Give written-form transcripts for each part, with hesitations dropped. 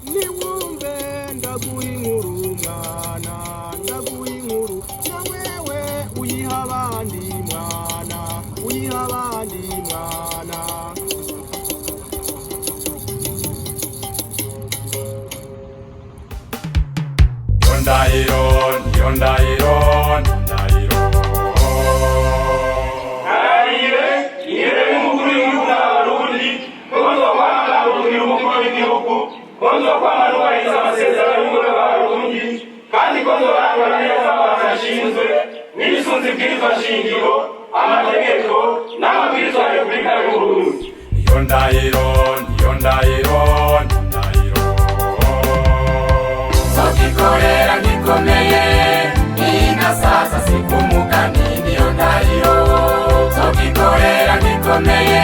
niwumve ndaguha inkuru mwana ndaguha inkuru na wewe uyiha abandi mwana uyiha abandi mwana Yondairon konzo kwa manubahiriza amasezerano y'umugore w'abarundi kandi konzo barangwa neza abashinzwe n'ibisunzi bw'iryo shingiro amategeko n'amabwiriza ya Repubulika y'u Burundi. Yondairon sokikorera gikomeye ina sasa siku mugani Yondairon sokikorera gikomeye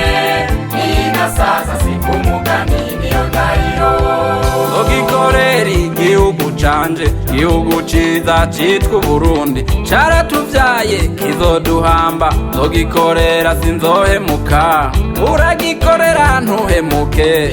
ina sasa siku mugani Yondairon sokikorera igihugu canje igihugu ciza citwa Burundi caratuvyaye kizoduhamba sogikorera sinzohemuka uragikorera ntuhemuke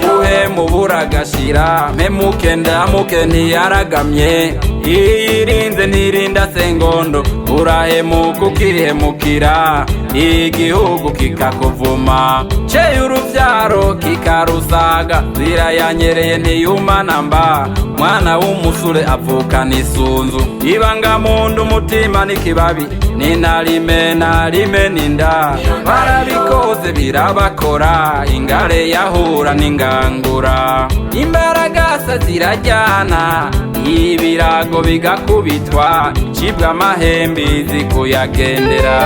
ubuhemu buragashira mpemuke ndamuke ntiyaragamye iyirinze ntirinda sengondo urahemuka ukihemukira igihugu kikakuvuma ceye uruvyaro kikarusaga zirayanyereye ntiyumana mba mwana w'umusure avukana isunzu ibanga mundu umutima n'ikibabi ninarime narime ninda barabikoze birabakora ingare yahura n'ingangura imbaragasa zirajyana ibirago bigakubitwa cibwa amahembe zikuyagendera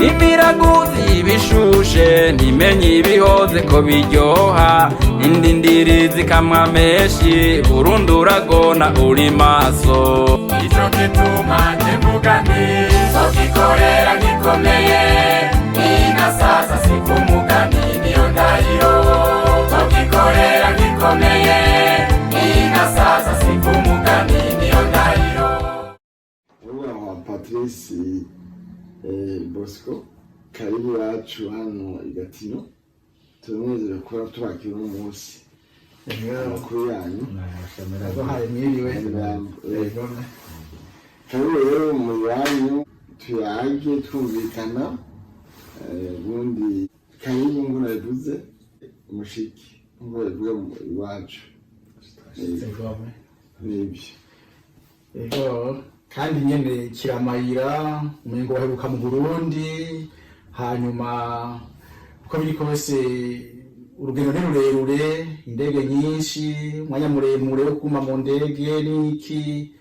imiraguzi ibishushe ntimenye ibihoze ko biryoha indi ndiri zikamwa menshi Burundi uragona uri maso ico gituma njevuga nti sokikorera gikomeye ina sasa siku mugani Yondairon sokikorera gikomeye ina sasa siku mugani Yondairon. Patrice Bosco karibu yacu hano igatino tunezere kuba tubakira umunsi amakuru yanyu hari mwiriwe karibu rero mu yanyu tuyage twumvikana ubundi karibu ngo nabivuze umushiki ngo yavuga iwacu nibyo ego kandi nyene kiramayira umengo waheruka mu Burundi hanyuma uko biri kose urugendo ni rurerure indege nyinshi umwanya muremure wo kuma mu ndege niki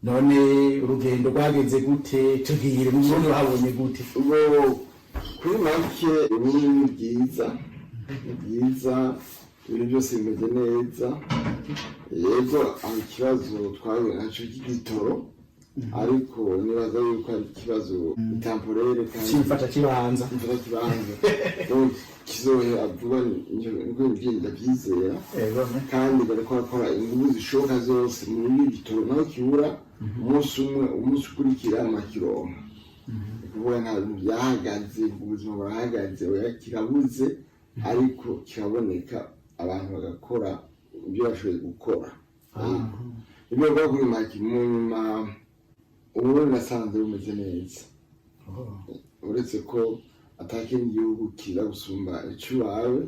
none urugendo rwagenze gute tubwire mu Burundi wahabonye gute ubwo kuri make ni byiza ibintu byose bimeze neza yego aho ikibazo twahuye nacyo cy'igitoro ariko nibaza yuko ari ikibazo temporere kandi kimfata kibanza kizohera vuba niko ngenda byizera kandi bariko bakora ingufu zishoboka zose muri igitoro naho kibura umunsi ukurikira amakironka kuvuga nta bintu byahagaze ubuzima burahagaze oya kirabuze ariko kiraboneka abantu bagakora ibyo bashoboye gukora ibyo bakora maki mu nyuma ubu nasanze bimeze neza uretse ko atakindi gihugu kiza gusumba icy'iwawe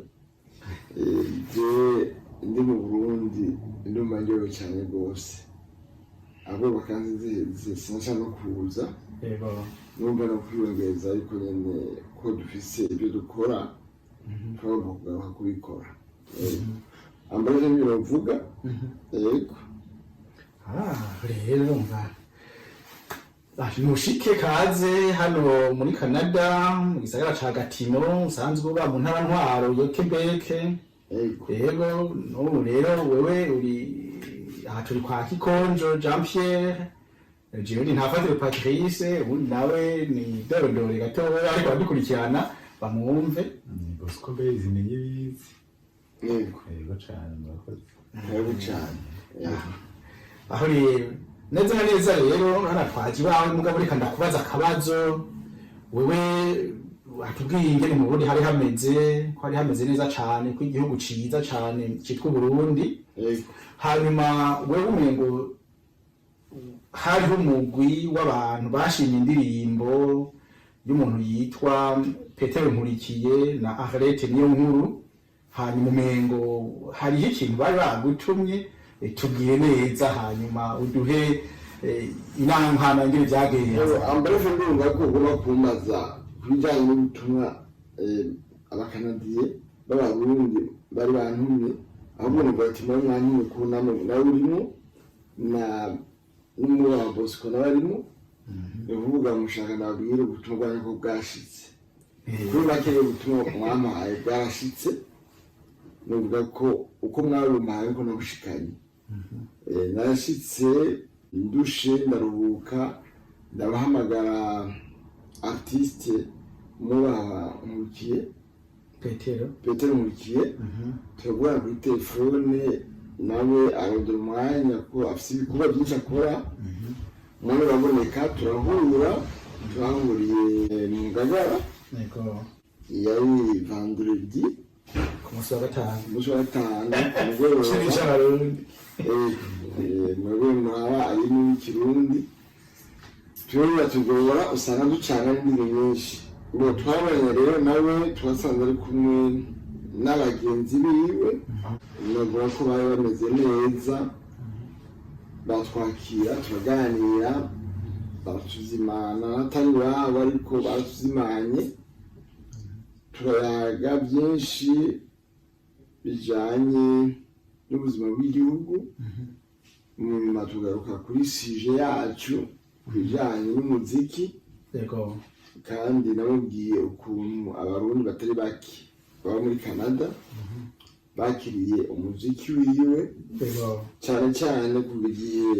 ndi mu Burundi ndumva ndyohewe cyane rwose abo bakanze sinashaka no kuza numva no kwiyongeza ariko nyine ko dufise ibyo dukora twagomba kugaruka kubikora ambaje mbiro mvuga yego rero mva mushike kaze hano muri Canada mu gisagara ca Gatino usanzwe uba mu ntara ntwaro yo Quebec yego no rero wewe uri aha turi kwa Kikonjo Jean Pierre jewe ntafatire Patrice ubundi nawe ni dorondore gatoya ariko badukurikirana bamwumve Bosco Bezi ni yibizi yego cyane murakoze cyane aho rero neza rero hana twaje bawe mugabo reka ndakubaza akabazo wewe atubwiye ingene mu Burundi hari hameze neza cane, ko igihugu ciza cane citwa Burundi. Hanyuma wewe umengo hariho umugwi w'abantu bashimye indirimbo y'umuntu yitwa Petero Nkurikiye na Arlette Niyonkuru, hanyuma umengo hariho ikintu bari bagutumye, tubwiye neza hanyuma uduhe inankana ngire vyagenze. Ambere ndumva ko ugomba kumbaza kubijanye n'ubutumwa abakanadiye b'abarundi bari bantumye, ahubwo numva ati mwe mwantumye ku nama nawe urimo na n'umuwa Bosco nabarimo, uvuga mushaka nabwire ubutumwa bwanyu ko bwashitse. Kuri bakeye ubutumwa mwampaye bwashitse, nuvuga ko uko mwarumpaye ko nabushikanye. Narashitse ndushe ndaruhuka, ndabahamagara artiste muba Nkurikiye Petero Nkurikiye, turagura kuri telefone nawe arondera umwanya ko afise ibikorwa byinshi akora. None baboneka turahurira, turahuriye mu Ngagara, yari vendredi ku munsi wa gatanu mwebwe mwaba ari mu Kirundi, turabona tugora usanga ducana n'ibintu nyinshi. Ngo twabonye rero nawe twasanze ari kumwe n'abagenzi biwe, navuga ko bari bameze neza, batwakira turaganira, baratuzimana atari wabo ariko baratuzimanye, turayaga byinshi bijanye n'ubuzima bw'igihugu. Nyuma tugaruka kuri sije yacu bijanye n'umuziki, kandi namubwiye ukuntu abarundi batari bake baba muri Canada bakiriye umuziki wiwe, cyane cyane kuva igihe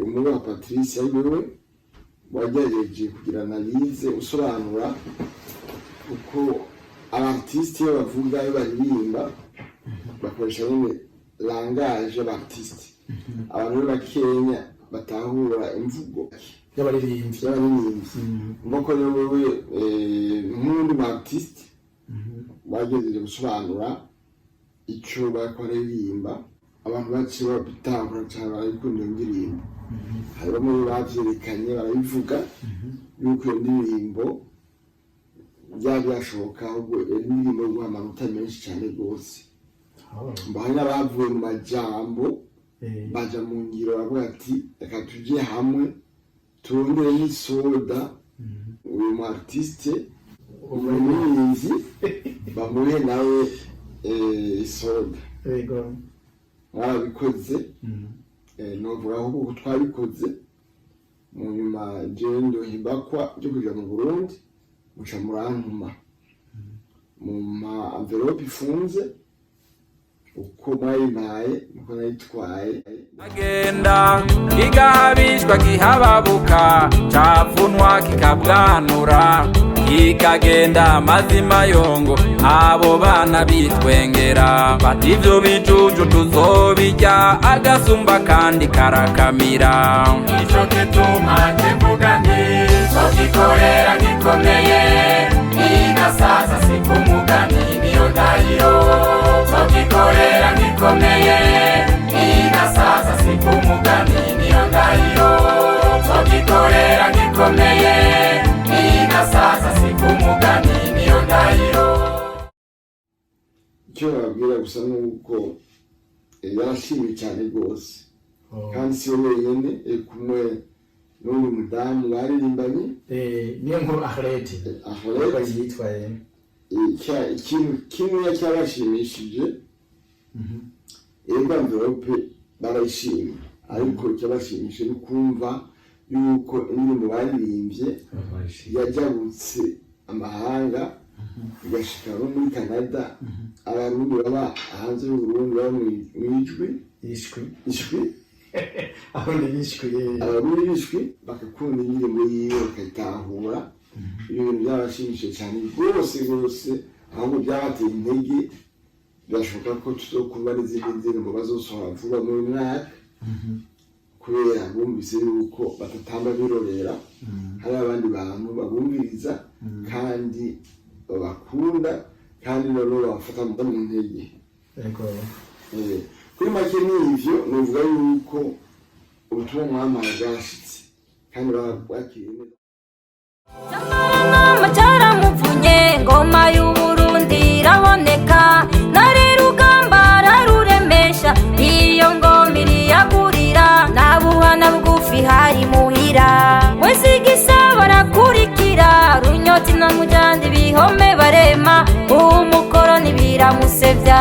umugabo wa Patrice ari wewe wagerageje kugira analize usobanura uko abartiste bavuga iyo baririmba bakoresha nyine langage y'abartiste. Abantu bakenya batahura imvugo y'abaririmbyi. Mboko rero wewe nk'undi artiste wagejeje gusobanura icyo bakoririmba, abantu baciye babitahura cyane, barabikunda indirimbo. Hari bamwe bavyerekanye barabivuga yuko iyo ndirimbo byashoboka, ahubwo indirimbo guha amanota menshi cyane rwose. Mbahari n'abavuye mu majambo baja mu ngiro, bavuga ati reka tuje hamwe turondere n'isoda uyu mu artiste umuririmbyi bamuhe nawe isoda. Mwarabikoze, novuga ahubwo twabikoze. Mu nyuma jewe ndohimbakwa byo kuja mu Burundi, muca murantuma mu ma envelope ifunze uko mwayimpaye nuko nayitwaye. Agenda kigahabishwa kihababuka, cavunwa kikabwanura, kikagenda mazima yongo, abo bana bitwengera bati ivyo bijuju tuzobirya, agasumba kandi karakamira. Ico gituma kivuga nti sogikorera gikomeye, igasaza sikumugani niyo ndahiro. Sogikorera gikomeye, igasaza sikumugani niyo ndahiro. Sogikorera gikomeye, igasaza sikumugani niyo ndahiro. Icyo babwira gusa nuko yarashimye cyane rwose, kandi si we wenyine, kumwe n'undi mudamu baririmbanye, niyo nkuru Arlette yitwaye. Ikintu kimwe cyabashimishije, ego envelope barayishimye, ariko cyabashimishije no kumva yuko indirimbo baririmbye yajabutse amahanga, igashika no muri Canada. Abarundi baba hanze y'Uburundi baba ishwi abarundi bishwi bagakunda indirimbo yiwe bakayitahura. Ibintu byabashimishije cyane rwose, ahubwo byabateye intege. Birashoboka ko tuzokumva n'izindi ndirimbo bazosohora vuba muri mwaka, kubera bumvise yuko batatamba birorera, hari abandi bantu babumviriza kandi babakunda kandi noneho babafata mu ntege. Kuri make n'ivyo nuvuga yuko ubutumwa mwampaye bwashitse kandi bakiriye neza. Jamarana cyaramuvunye ngoma y'Uburundi iraboneka nari rugamba raruremesha iyo ngoma iriyagurira nabuhana bugufi hari muhira wesigisa barakurikira runyoti na mujandi bihome barema umukoroni biramusevya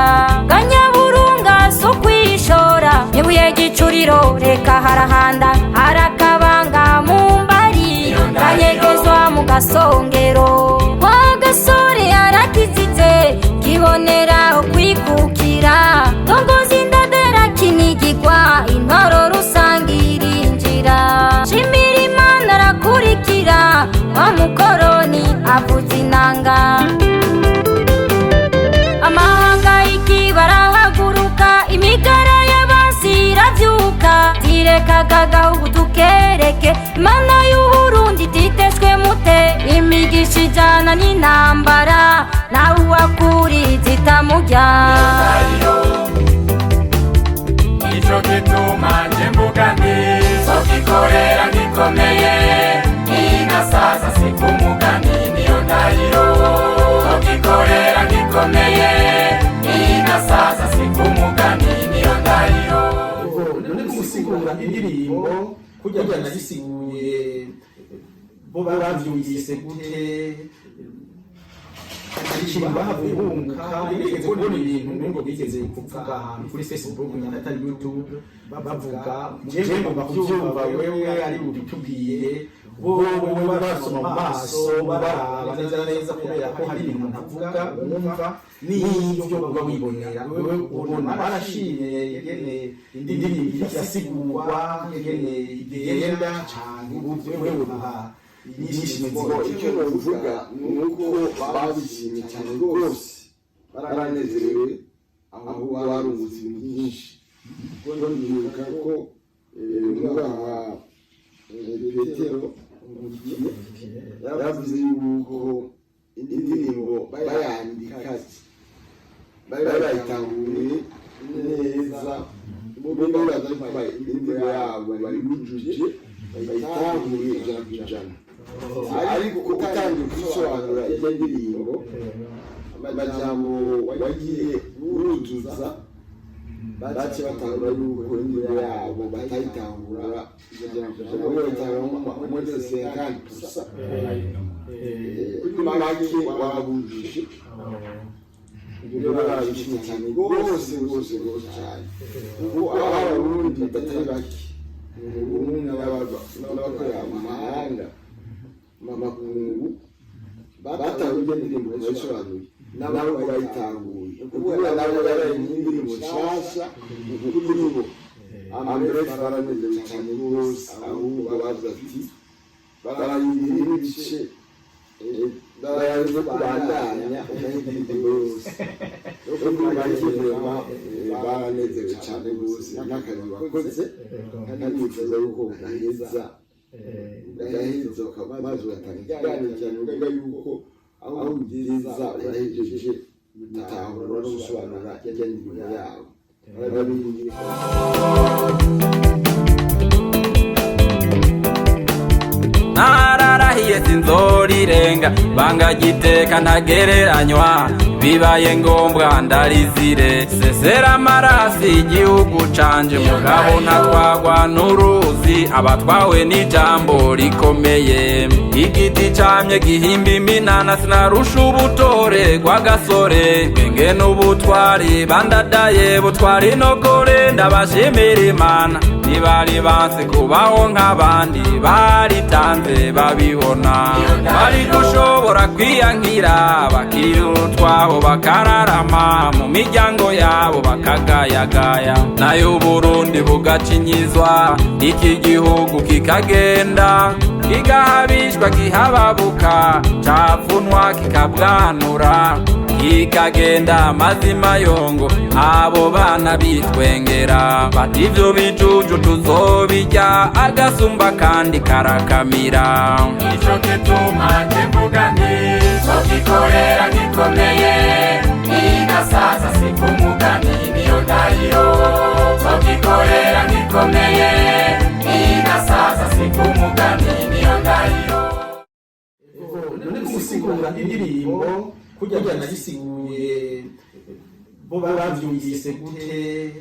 ganyaburunga so kwishora nibuye gicuriro reka harahanda harakabanga mu mbari kanyegezwa mu gasongero wa gasore arakizize kibonera kwikukira tongozi ndadera kinigirwa intoro rusangirinjira shimira Imana arakurikira wa mukoroni avuza inanga amahanga ikibarahaguruka imigara y'abasi iravyuka tirekagaga ubutukereke Imana y'Uburundi titeshwe mute imigisha ijana n'intambara nawe uwakuri zitamurya ico gituma nje mvuga nti sokikorera gikomeye inasaza siku mugani niyo ndahiro sokikorera gikomeye inasaza siku mugani niyo ndahiro. None gusigura indirimbo kujya nagisiguye bo bavyumvise gute ikintu bahavuye bunguka nigeze kubona ibintu ngo bigeze kuvuga ahantu kuri Facebook nyamata YouTube bavuga muje ngo bakuvyumva wewe ari ubitubwiye wowe basoma mu maso baraba neza kubera ko hari ibintu umuntu avuga wumva n'ivyo uba wibonera wewe ubona barashimye yegene indirimbo yasigurwa yegene igenda cyane wewe uha icyo bavuga ni uko babishimye cyane rwose baranezerewe ahubwo barungutse ibintu byinshi kuko ndibuka ko umwana Petero yavuze yuko indirimbo bayandika bayitanguriye neza bombi baza kuba indirimbo yabo bari bujuje bayitanguriye ijana ku ijana ariko utangiye kubisobanura iyo ndirimbo amajambo wagiye uruzuza bace batangura yuko indirimbo yabo batayitangura ijana ku ijana bo batangura muri 50%. Kuri make wabujije ibyo barabishimye cyane rwose cyane ubu abarundi batari bake ubu n'abakorera mu mahanga makungu batanguye indirimbo bayisobanuye nabo bayitanguye kubera nabo bari indirimbo nshasha kuri bo ambref baranezerewe cyane rwose ahubwo bavuga ati barayindira ibice baraje kubandanya indirimbo yose uko bakirema baranezerewe cyane rwose n'akazi bakoze kandi bifuza yuko gaheza maze ugatanga cyane uvuga yuko aho ugeza urahejeje gutahura no gusobanura indirimbo yabo nararahiye sinzorirenga banga giteka ntagereranywa bibaye ngombwa ndarizire sesera amarasi igihugu canje mugabo ntatwagwa n'uruzi abatwawe n'ijambo rikomeye igiti camye gihimba iminana sinarusha ubutore rw'agasore bwenge n'ubutwari bandadaye butwari inogore ndabashimira Imana ntibari banse kubaho nk'abandi baritanze babibona bari dushobora kwiyankira bakira utwabo bakararama mu miryango yabo bakagayagaya nayo Burundi bugacinyizwa iki gihugu kikagenda kigahabishwa kihababuka capfunwa kikabwanura ikagenda mazima yongo abo bana bitwengera bati ivyo bijuju tuzobirya agasumba kandi karakamira ico gituma kivuga nti zogikorera gikomeye inasaza siku mugani niyo ndahiro zogikorera gikomeye inasaza siku mugani niyo ndahiro. none gusigura indirimbo kurya nagisiguye bo bavyumvise gute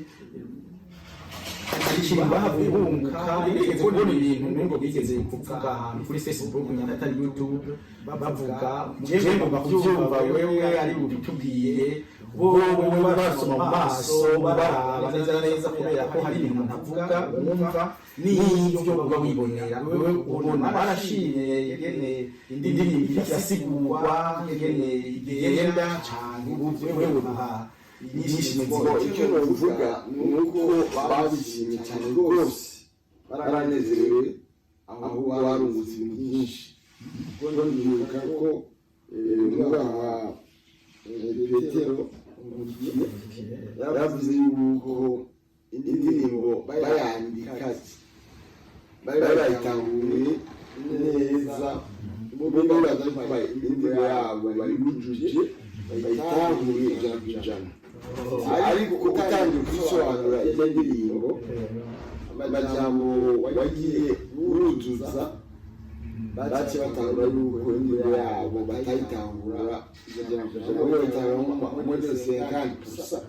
ikintu bahavuye bunguka nigeze kubona ibintu nubwo bigeze kuvuga ahantu kuri Facebook nyatari YouTube bavuga mujembo bakuvyumva wewe ari ubitubwiye bo basoma mu maso baraba neza kubera ko hari ibintu ntavuga wumva n'ibyo uba wibonera wewe ubona barashimye yegene indirimbo yasigurwa yegene igenda cyane wewe uha icyo bavuga ni uko babishimye cyane rwose baranezerewe aho barungutse ibintu byinshi kuko ndibuka ko umwana Petero yavuze yuko indirimbo bayandika bayitanguriye neza bombi baza indirimbo yabo bayujuje bayitanguriye ijana ku ijana ariko utangiye kubisobanura iyo ndirimbo amajambo wagiye uruzuza bace batangura yuko indirimbo yabo batayitangura bamwe bayitangura muri 50%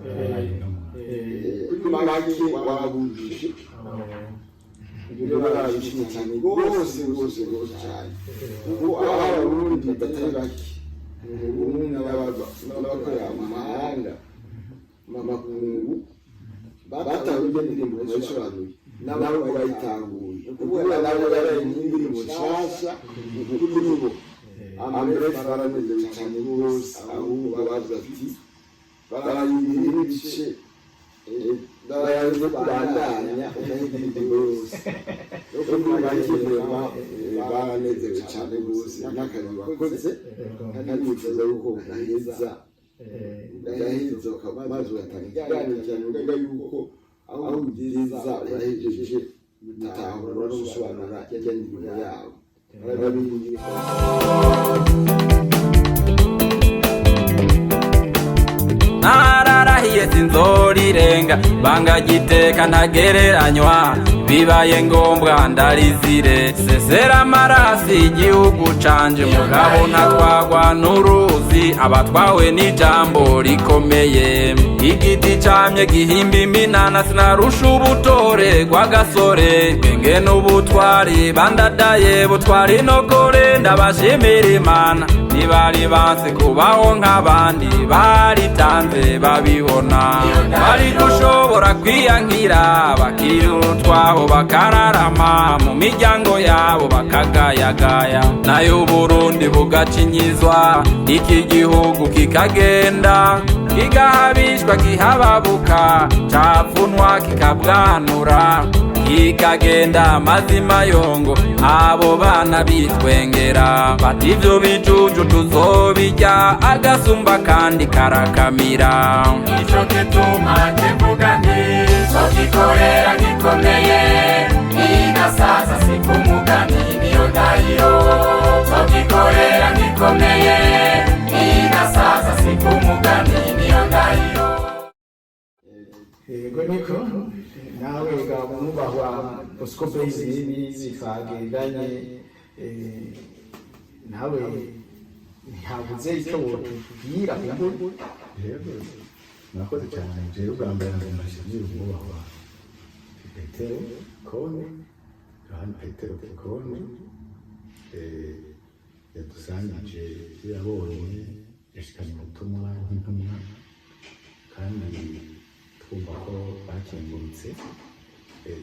kuri make wabujije ibyo barabishimye cyane rwose cyane kuko abarundi batari bake ubundi n'abakorera mu mahanga makungu batanguye indirimbo basobanuye nabo bayitanguye kuko nabo baraye indirimbo nshasha kuri bo ambere baranezerewe cyane rwose ahubwo bavuga ati barayindira ibice barayaze kubandanya indirimbo yose kuko bakirema baranezerewe cyane rwose n'akazi bakoze kandi bifuza yuko gaheza ugaheza maze ugatanga ikiganiro cyane uvuga yuko aho ugeza urahejeje gutahura no gusobanura ijya ndirimbo yabo barabingira nararahiye sinzorirenga banga giteka ntagereranywa bibaye ngombwa ndarizire sesera amarasi igihugu canje mugabo ntatwagwa n'uruzi abatwawe n'ijambo rikomeye igiti camye gihimba iminana sinarusha ubutore rw'agasore bwenge n'ubutwari bandadaye butwari nokore ndabashimira imana ntibari banse kubaho nk'abandi baritanze babibona bari gushobora kwiyankira bakiri utwabo bakararama mu miryango yabo bakagayagaya nayo Burundi bugacinyizwa iki gihugu kikagenda kigahabishwa kihababuka capfunwa kikabwanura kikagenda mazima yongo abo bana bitwengera bati ivyo bijuju tuzobirya agasumba kandi karakamira ico gituma kivuga nti zogikorera gikomeye inasaza siku mugani niyo ndahiro zogikorera gikomeye inasaza siku mugani niyo ndahiro. Yego niko nawe mwubahwa Bosco Blaise n'izifagendanye nawe ntihabuze icyo wotubwira kumbu rero murakoze cyane jewe ubwa mbere ndashimira umwubahwa Petero Kone Yohani Petero Kone yadusangije ibyo yabonye yashikanye ubutumwa nk'intumwa kandi twumva ko bakengurutse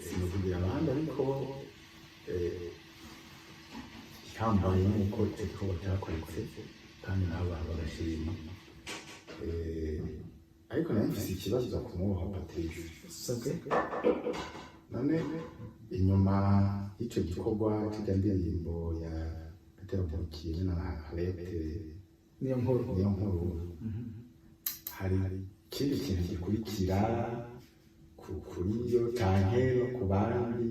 simuvugira abandi ariko ihambaye nuko icyo gikorwa cyakoretse kandi nabo bagashima ariko nayo mfise ikibazo ku mwubaha Patrice none inyuma y'icyo gikorwa kijya ndirimbo ya Petero Nkurikiyene na Harete niyo nkuru hari ikindi kintu gikurikira kuri yo canke ku bandi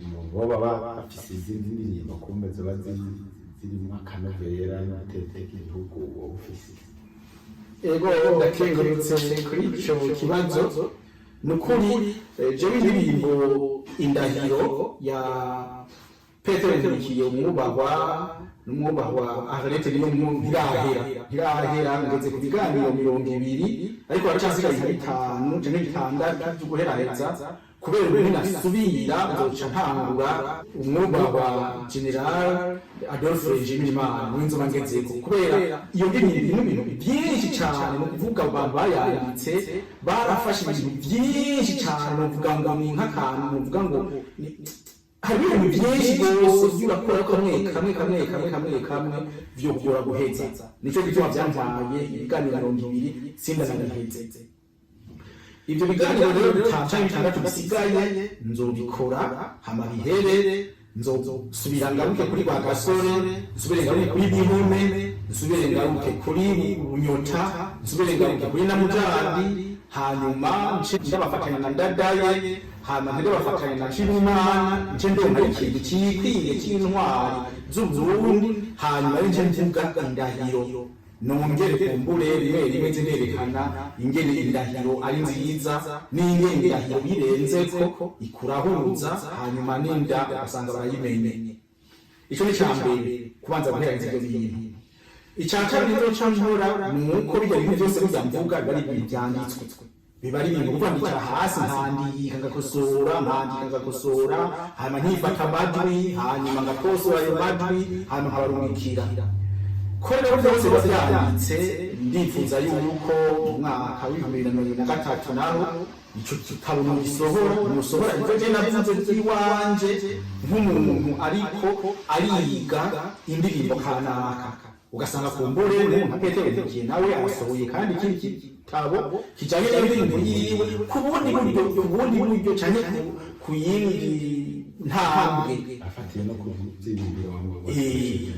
umuntu baba bafise izindi ndirimbo kumbe ziba zirimo akanovera n'amateka igihugu wowe ufise. Ego ndakengurutse kuri ico kibazo. Nukuri jewe indirimbo Indahiro ya Petero Nkurikiye umwubahwa Arlette ntirahera ngeze ku biganiro 20 ariko haracasigaye 5 canke 6 byo guheraheza kubera ubu nasubira nzoca ntangura umwubahwa General Adolphe Nshimirimana w'inzoba ngezeko kubera iyo ndirimbo ibintu byinshi cyane no kuvuga abantu bayanditse barafashe ibintu byinshi cyane no kuvuga ngo ni nk'akantu no kuvuga ngo hari ibintu byinshi rwose by'urakora kamwe byo kugora guheza nicyo gituma byantwaye ibiganiro 200 sindanaheze. Ibyo biganiro rero bitandatu bisigaye nzobikora hama biherere nzosubira ngaruke kuri kwa Gasore nsubire ngaruke kuri Bihume nsubire ngaruke kuri Bunyota nsubire ngaruke kuri Namujandi hanyuma nce ndabafatanya na Ndadaye hama ndabafatanya na Nshimimana nce ndonka ikintu kikwiye cy'intwari z'Uburundi hanyuma nce mvuga Indahiro nongere kumbure rimwe zinerekana ingene Indahiro ari nziza n'ingene Indahiro birenze ko ikurahuza hanyuma n'inda basanga barayimenye. Ico ni cyambere kubanza guhereza ibyo bintu. Icyakabiri cyo cyangora nuko bijya ibintu byose byamvuga bari byanditswe bibari ibintu kwandika hasi nkandika ngakosora hanyuma nkifata amajwi hanyuma ngakosora ayo majwi hanyuma nkabarumikira kore byose byanditse. Ndifuza yuko umwaka wa 2023 naho ico kitabo musohora ivyo je navuze iwanje nk'umuntu ariko ariga indirimbo kanaka ugasanga kumbure nka Petero Nkurikiye nawe asohoye kandi iki kitabo kijanye n'indirimbo yiwe kubundi buryo cyane ku yindi ntambwe afatiye no kuvyibiro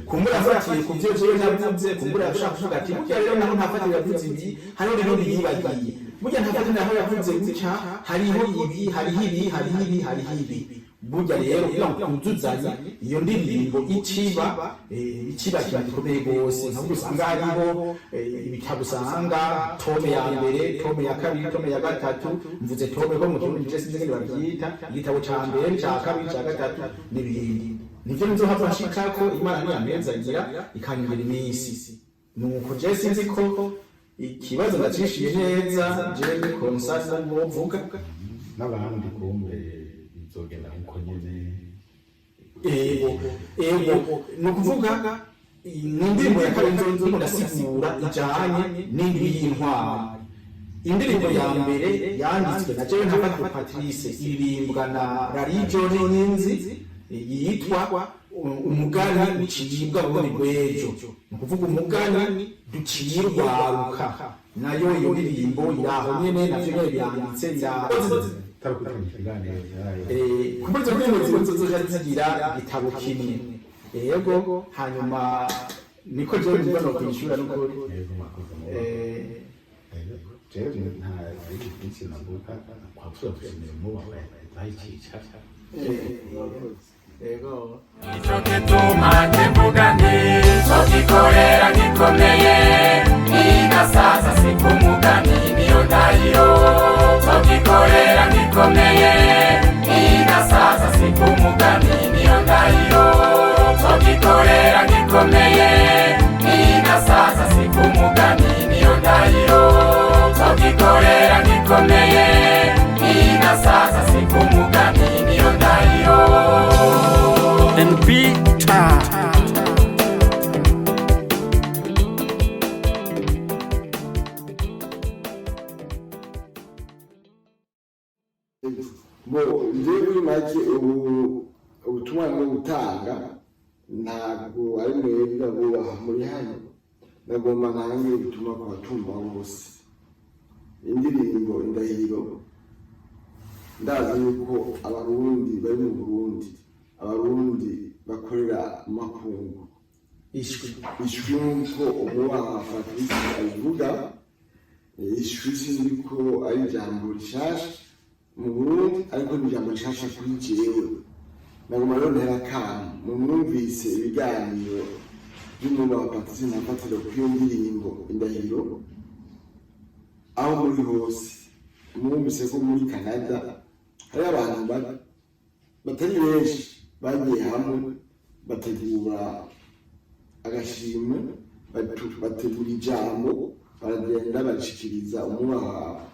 kumbura afatiye ku byo jewe navuze kumbura ashaka kuvuga ati burya rero naho ntafatiye yavuze ibi hariho rero yibagiye burya ntafatiye naho yavuze gutya hariho ibi burya rero kugira ngo kuzuzanye iyo ndirimbo ikiba gikomeye gose ntabwo usanga hariho ibitabo usanga tome ya mbere tome ya kabiri tome ya gatatu mvuze tome ko mu kirundi cyose sinzi babyita igitabo ca mbere ca kabiri ca gatatu n'ibindi nivyo nzo hava nshikako Imana niyamezagira ikanyongera iminsi nuko je sinzi ko ikibazo nacishiye neza je ni concert n'uvuga n'abandi kumbe bizogenda uko nyene. Ego nukuvuga n'indirimbo ya Karenzo ndasigura ijanye n'indwi y'intwari. Indirimbo ya mbere yanditswe na jewe nka Patrice iririmbwa na Rarijo Nyinzi yitwa umugani ucibwa bundi bwejo nukuvuga umugani ducirwaruka nayo iyo ndirimbo iraho nyene navyo nyene byanditse kuburyo bw'impunzi zigira igitabo kimwe. Yego hanyuma niko jewe mbona no kwishura nuko jewe nta byinshi navuga kwa tushimira mu bayicisha. Ico gituma mvuga nti tugikorera gikomeye igasaza siku mugani niyo Ndahiro tugikorera gikomeye igasaza siku mugani niyo Ndahiro tugikorera gikomeye igasaza siku mugani niyo Ndahiro tugikorera gikomeye igasaza siku mugani niyo Ndahiro. Njyewe muri make ubutumwa bwo gutanga ntabwo ari mwebwe bubaha muri hano nagomba nange gutuma ku batumva bose indirimbo Indahiro ndazi yuko abarundi bari mu Burundi abarundi bakorera makungu ishwi nk'uko umubaha Fabrice abivuga. Ishwi sinzi ko ari ijambo rishasha mu Burundi, ariko ni ijambo rishasha kuri jewe. Naguma rero ntera kamo mwumvise ibiganiro by'umubaha Fabrice Ntafatiro kw'iyo ndirimbo Indahiro, aho muri hose mwumvise ko muri Canada hari abantu batari benshi bagiye hamwe bategura agashimwe, bategura ijambo, baragenda bashikiriza umubaha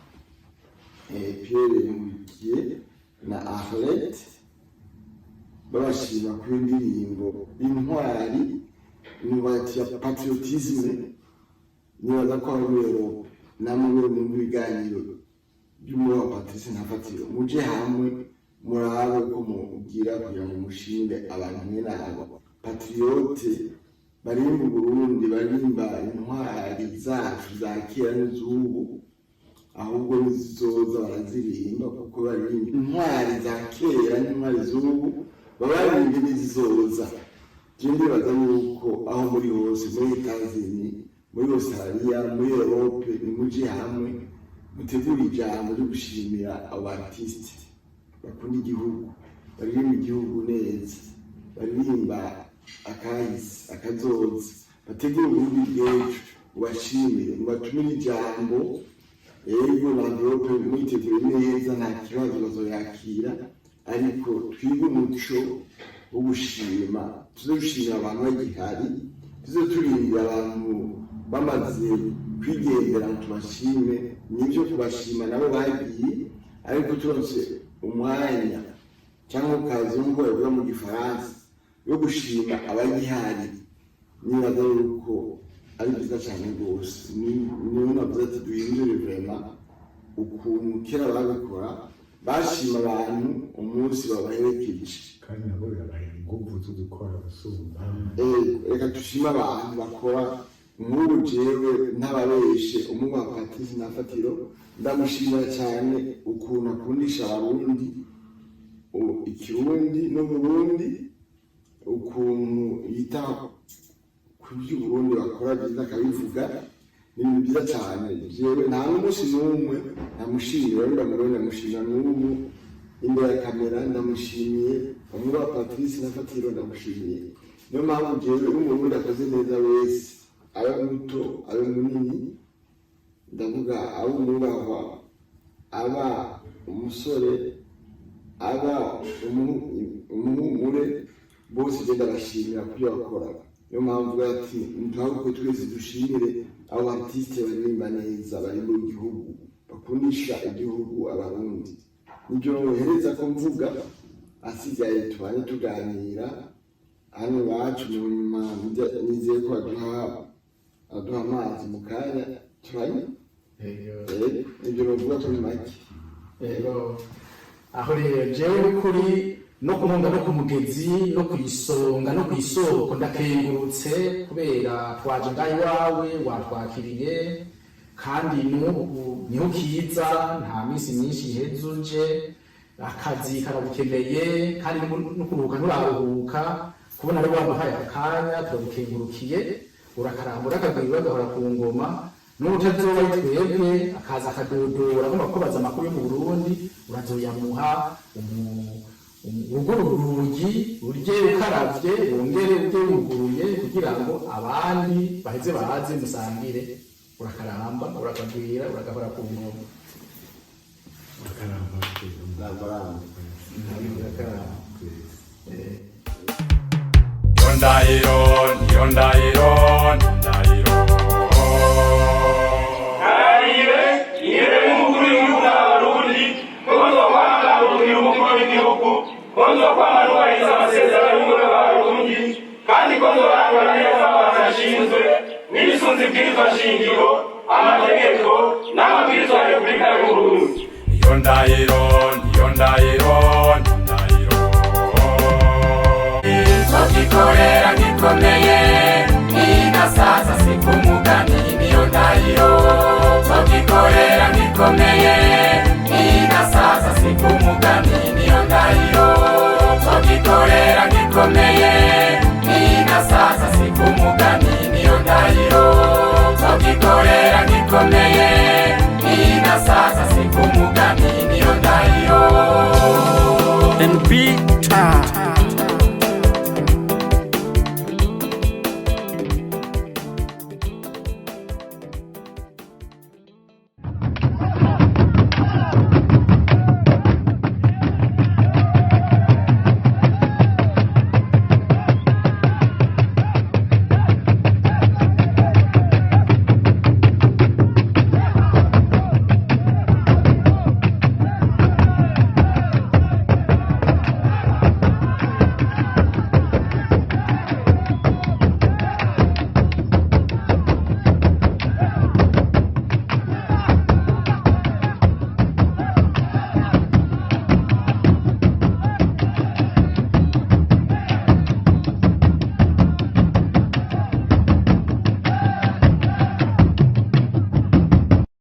Pierre Nkurikiye na Arlette, babashima kuri indirimbo Intwari, imibati ya patriotisme. Nibaza ko ari Europe namwe mu biganiro by'umubaha Patrice Ntafatiro muje hamwe murabe ko mugira kugira ngo mushinde abantu mwene abo patriote bari mu Burundi, barimba intwari zacu za kera n'iz'ubu, ahubwo nizizoza barazirimba kuko barimba intwari za kera n'intwari z'ubu, babarimba n'izizoza. Jende baza yuko aho muri hose, muri Tanzania, muri Australia, muri Europe, nimuje hamwe mutegura ijambo ryo gushimira abo artiste bakunda igihugu, baririmba igihugu neza, baririmba akahise, akazoza, bategura uburundi bw'ejo, ubashimire, mubatumire ijambo. Yego na Europe mwitegure neza, nta kibazo bazoyakira, ariko twige umuco wo gushima. Tuzoshimira abantu bagihari, tuzoturindira abantu bamaze kwigendera tubashime. Nibyo kubashima nabo bagiye, ariko turonse umwanya cyangwa ukazungu bavuga mu Gifaransa yo gushima abagihari, nibaza yuko ari byiza cyane rwose. Niyo navuze ati duhindure vraiment ukuntu kera babikora, bashima abantu umunsi babaherekeje, kandi nabo birabaye ingufu zo gukora gusumba. Reka dushima abantu bakora. Nk'ubu jewe ntababeshe, umubaha Patrice Ntafatiro ndamushimira cyane ukuntu akundisha abarundi ikirundi no Burundi, ukuntu yita ku by'Uburundi bakora byiza akabivuga. Ni ibintu byiza cyane. Jewe nta n'umunsi n'umwe ndamushimira, ndamubona ndamushimira n'ubu imbere ya kamera, ndamushimiye umubaha Patrice Ntafatiro, ndamushimiye. Niyo mpamvu jewe n'umurundi akoze neza wese, abe muto abe munini, ndavuga abo umubahwa, aba umusore, aba umuhumure, bose genda bashimira kubyo bakoraga. Niyo mpamvu ati ntuhaguke twese dushimire abo artiste baririmba neza, bari mu gihugu, bakundisha igihugu abarundi. Nibyo nohereza ko mvuga, asigaye tubane tuganira hano iwacu. Mu nyuma nizeye ko aduha amazi mu kanya turanye. Ibyo bavuga turi make. Aho rero jewe kuri no kunonga no ku mugezi no kwisonga no kwisoko ndakengurutse, kubera twaje ngaho iwawe watwakiriye, kandi n'ubu niho kiza, nta minsi myinshi iheze uje, akazi karagukeneye, kandi no kuruhuka nturaruhuka. Kubona ari wamuhaye akanya turagukengurukiye, urakarambura akagwira agahora ku ngoma. N'utazoba twebwe akaza akadodora agomba kubaza amakuru yo mu Burundi, urazoyamuha ugura urugi urye ukaravye, wongere urye wuguruye, kugira ngo abandi baheze bahaze musangire. Urakaramba, urakagwira, uragahora ku ngoma. Yondairon Karibe iyere mukuru w'igihugu n'abarundi, konzo kwamagana uruhiro umukuru w'igihugu, konzo kwamagana amasezerano y'umugore w'abarundi, kandi konzo barangana neza abantu ashinzwe n'ibisunzi bw'iryo shingiro, amategeko n'amabwiriza ya Repubulika y'u Burundi. Yondairon Sokikorera gikomeye